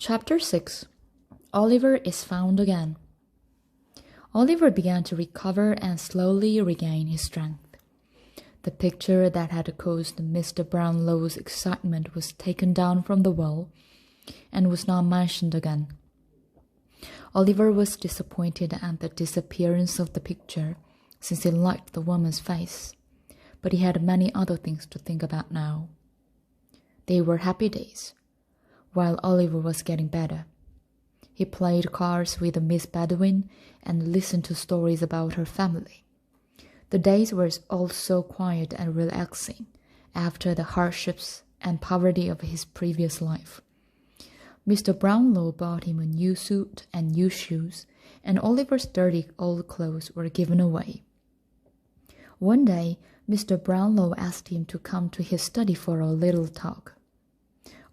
Chapter 6. Oliver is found again. Oliver began to recover and slowly regain his strength. The picture that had caused Mr. Brownlow's excitement was taken down from the wall and was not mentioned again. Oliver was disappointed at the disappearance of the picture, since he liked the woman's face, but he had many other things to think about now. They were happy days, while Oliver was getting better. He played cards with Miss Bedouin and listened to stories about her family. The days were all so quiet and relaxing after the hardships and poverty of his previous life. Mr. Brownlow bought him a new suit and new shoes, and Oliver's dirty old clothes were given away. One day, Mr. Brownlow asked him to come to his study for a little talk.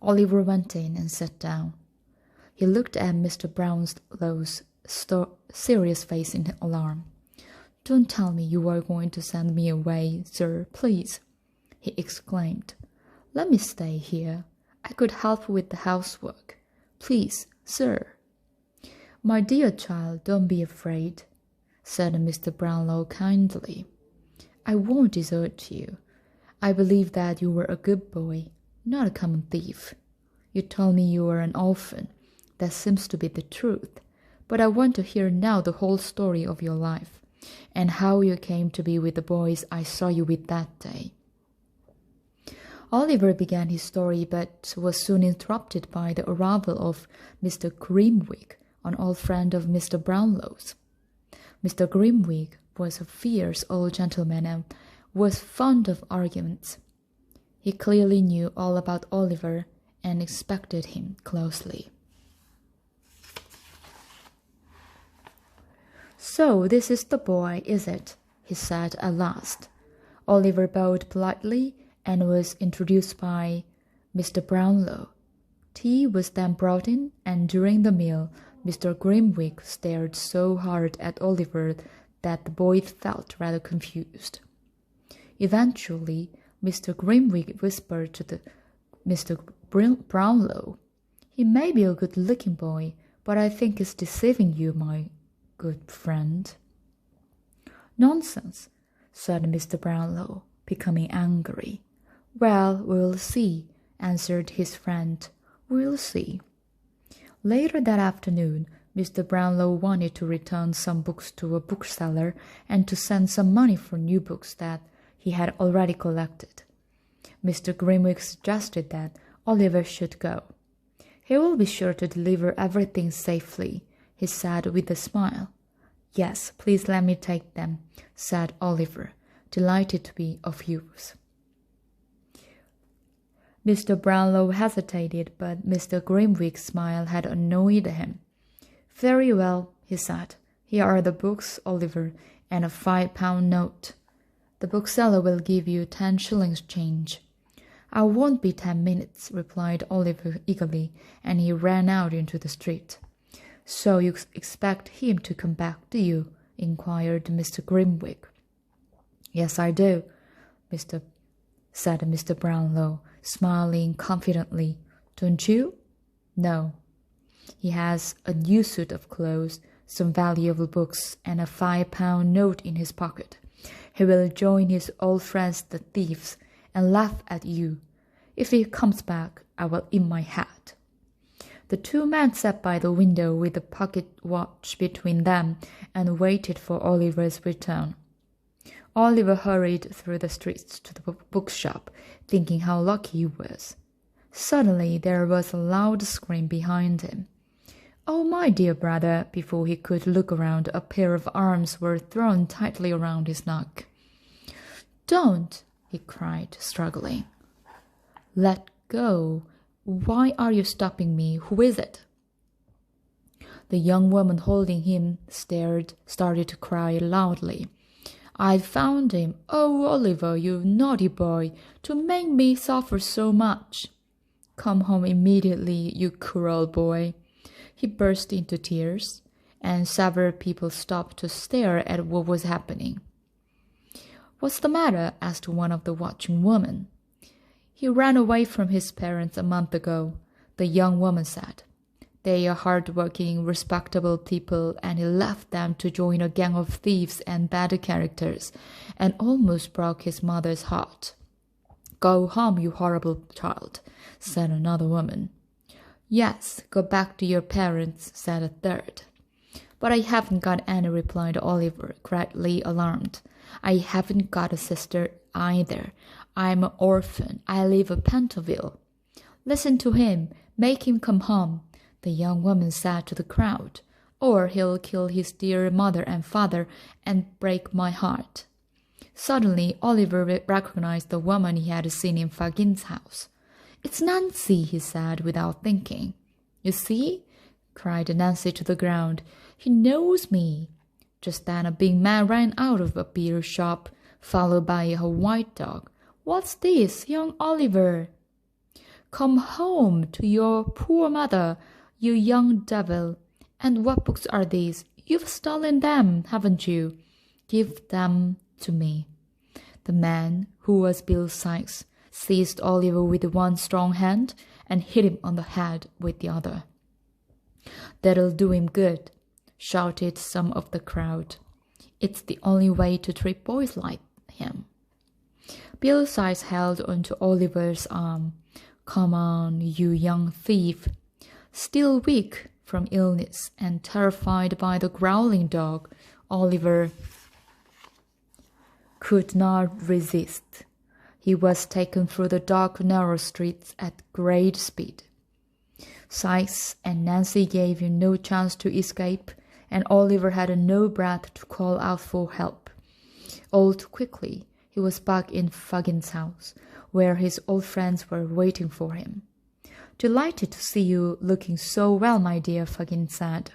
Oliver went in and sat down. He looked at Mr. Brownlow's serious face in alarm. "Don't tell me you are going to send me away, sir, please," he exclaimed. "Let me stay here. I could help with the housework. Please, sir." "My dear child, don't be afraid," said Mr. Brownlow kindly. "I won't desert you. I believe that you were a good boy, not a common thief. You told me you were an orphan. That seems to be the truth, but I want to hear now the whole story of your life, and how you came to be with the boys I saw you with that day." Oliver began his story, but was soon interrupted by the arrival of Mr. Grimwig, an old friend of Mr. Brownlow's. Mr. Grimwig was a fierce old gentleman and was fond of arguments. He clearly knew all about Oliver and inspected him closely. "So this is the boy, is it?" he said at last. Oliver bowed politely and was introduced by Mr. Brownlow. Tea was then brought in, and during the meal, Mr. Grimwig stared so hard at Oliver that the boy felt rather confused. Eventually, Mr. Grimwig whispered to Mr. Brownlow, "He may be a good-looking boy, but I think he's deceiving you, my good friend." "Nonsense," said Mr. Brownlow, becoming angry. "Well, we'll see," answered his friend. "We'll see." Later that afternoon, Mr. Brownlow wanted to return some books to a bookseller and to send some money for new books that he had already collected. Mr. Grimwig suggested that Oliver should go. "He will be sure to deliver everything safely," he said with a smile. "Yes, please let me take them," said Oliver, delighted to be of use. Mr. Brownlow hesitated, but Mr. Grimwig's smile had annoyed him. "Very well," he said. "Here are the books, Oliver, and a £5 note. The bookseller will give you 10 shillings change." "I won't be 10 minutes," replied Oliver eagerly, and he ran out into the street. "So you expect him to come back, do you?" inquired Mr. Grimwig. "Yes, I do," said Mr. Brownlow, smiling confidently. "Don't you?" "No. He has a new suit of clothes, some valuable books, and a £5 note in his pocket. He will join his old friends the thieves and laugh at you. If he comes back, I will eat my hat." The two men sat by the window with a pocket watch between them and waited for Oliver's return. Oliver hurried through the streets to the bookshop, thinking how lucky he was. Suddenly there was a loud scream behind him. "Oh, my dear brother!" Before he could look around, a pair of arms were thrown tightly around his neck. "Don't!" he cried, struggling. "Let go! Why are you stopping me? Who is it?" The young woman holding him started to cry loudly. "I found him! Oh, Oliver, you naughty boy, to make me suffer so much! Come home immediately, you cruel boy!" He burst into tears, and several people stopped to stare at what was happening. "What's the matter?" asked one of the watching women. "He ran away from his parents a month ago," the young woman said. They are hard-working, respectable people, and he left them to join a gang of thieves and bad characters, and almost broke his mother's heart. Go home, you horrible child, said another woman. Yes, go back to your parents, said a third. But I haven't got any, replied Oliver, greatly alarmed. I haven't got a sister either. I'm an orphan. I live at Pentonville. Listen to him. Make him come home, the young woman said to the crowd, or he'll kill his dear mother and father and break my heart. Suddenly, Oliver recognized the woman he had seen in Fagin's house. It's Nancy, he said without thinking. You see? Cried Nancy to the ground. He knows me. Just then a big man ran out of a beer shop, followed by a white dog. What's this, young Oliver? Come home to your poor mother, you young devil. And what books are these? You've stolen them, haven't you? Give them to me. The man, who was Bill Sikes, seized Oliver with one strong hand and hit him on the head with the other. That'll do him good, shouted some of the crowd. It's the only way to treat boys like him. Bill Sikes held onto Oliver's arm. Come on, you young thief. Still weak from illness and terrified by the growling dog, Oliver could not resist. He was taken through the dark, narrow streets at great speed. Sikes and Nancy gave him no chance to escape, and Oliver had no breath to call out for help. All too quickly, he was back in Fagin's house, where his old friends were waiting for him. Delighted to see you looking so well, my dear, Fagin said,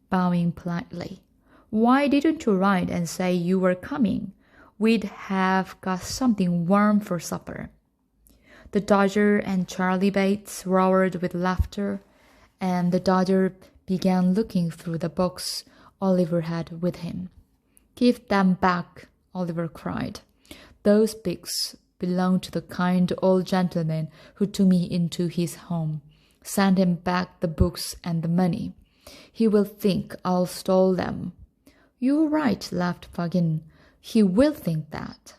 bowing politely. Why didn't you write and say you were coming? We'd have got something warm for supper. The Dodger and Charlie Bates roared with laughter, and the Dodger began looking through the books Oliver had with him. Give them back, Oliver cried. Those books belong to the kind old gentleman who took me into his home. Send him back the books and the money. He will think I'll stole them. You're right, laughed Fagin. He will think that.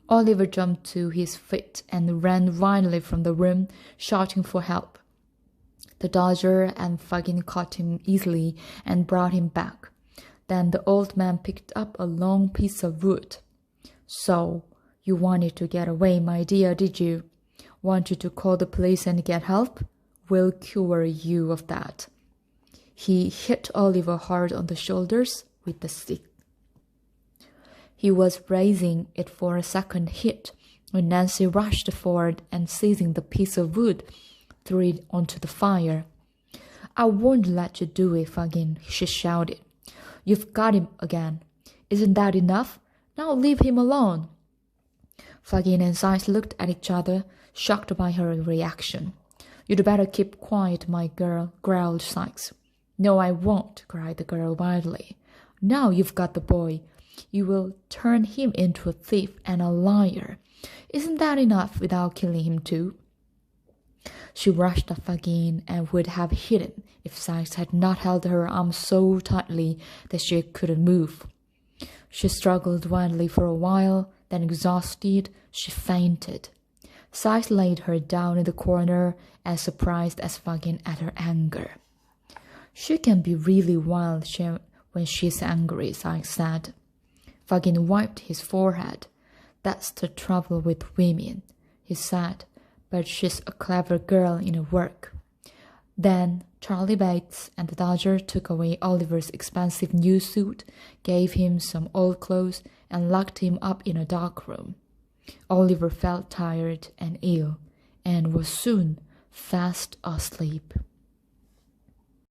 Oliver jumped to his feet and ran wildly from the room, shouting for help. The Dodger and Fagin caught him easily and brought him back. Then the old man picked up a long piece of wood. So, you wanted to get away, my dear, did you? Wanted to call the police and get help? We'll cure you of that. He hit Oliver hard on the shoulders with the stick. He was raising it for a second hit when Nancy rushed forward and, seizing the piece of wood, threw it onto the fire. I won't let you do it, Fagin, she shouted. You've got him again. Isn't that enough? Now leave him alone. Fagin and Sikes looked at each other, shocked by her reaction. You'd better keep quiet, my girl, growled Sikes. No, I won't, cried the girl wildly. Now you've got the boy. You will turn him into a thief and a liar. Isn't that enough without killing him too? She rushed at Fagin and would have hit him if Sikes had not held her arm so tightly that she couldn't move. She struggled wildly for a while, then exhausted, she fainted. Sikes laid her down in the corner, as surprised as Fagin at her anger. She can be really wild when she's angry, Sikes said. Fagin wiped his forehead. That's the trouble with women, he said, but she's a clever girl in her work. Then Charlie Bates and the Dodger took away Oliver's expensive new suit, gave him some old clothes, and locked him up in a dark room. Oliver felt tired and ill, and was soon fast asleep.